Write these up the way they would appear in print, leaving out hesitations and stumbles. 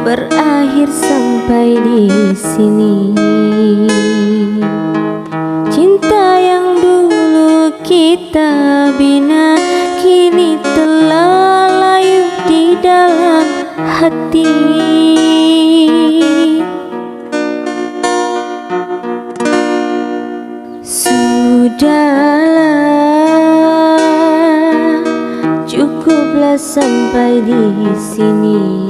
berakhir sampai di sini. Cinta yang dulu kita bina kini telah layu di dalam hati. Sudahlah, cukuplah sampai di sini.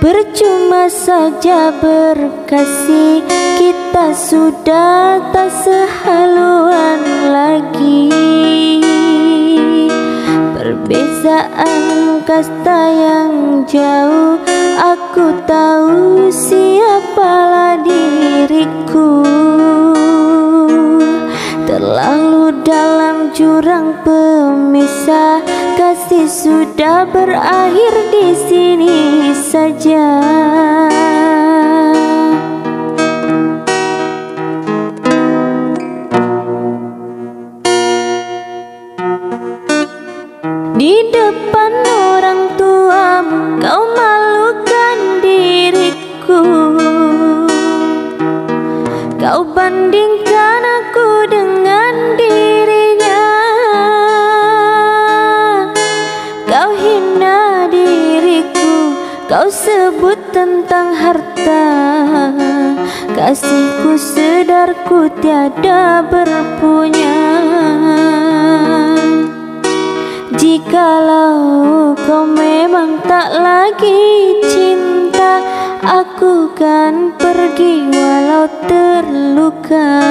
Percuma saja berkasih, kita sudah tak sehaluan lagi. Perbezaan kasta yang jauh, aku tahu siapalah diriku. Terlalu dalam jurang pemisah, kasih sudah berakhir di sini saja. Di depan orang tuamu kau malukan diriku. Kau bandingkan aku dengan dirinya. Kau hina diriku, kau sebut tentang harta. Kasihku sedarku tiada berpunya. Jikalau kau memang tak lagi cinta, aku kan pergi walau terluka.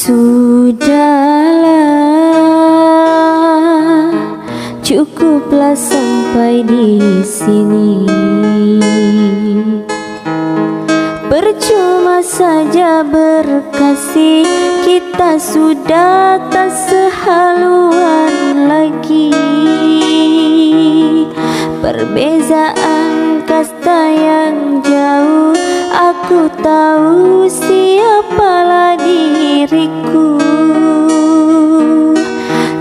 Sudahlah, cukuplah sampai di sini. Percuma saja berkasih, kita sudah tak sehaluan lagi. Perbezaan kasta yang jauh, aku tahu siapalah diriku.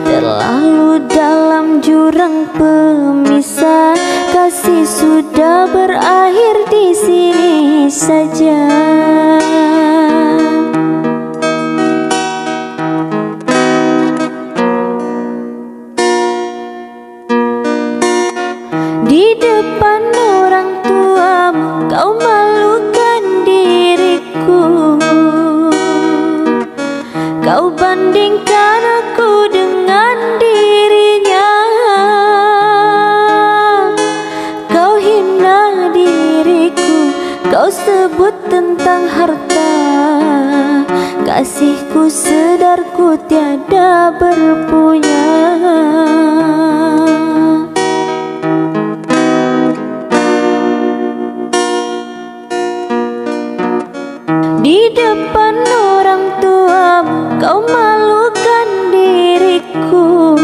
Terlalu dalam jurang pemisah, kasih sudah berakhir di sini saja. Di depan orang tuamu kau malukan diriku. Kau bandingkan aku dengan dirinya. Kau hina diriku, kau sebut tentang harta. Kasihku sedarku tiada berpunya. Di depan orang tuamu kau malukan diriku.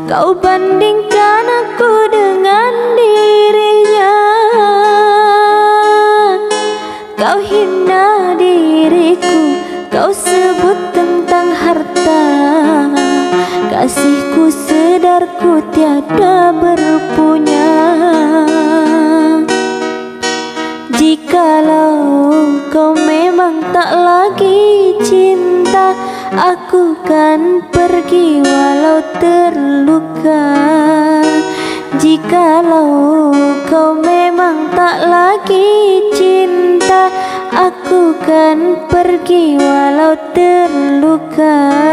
Kau bandingkan aku dengan dirinya. Kau hina diriku, kau sebut tentang harta. Kasihku sedarku tiada berpunya. Jikalau kau memang tak lagi cinta, aku kan pergi walau terluka. Jikalau kau memang tak lagi cinta, aku kan pergi walau terluka.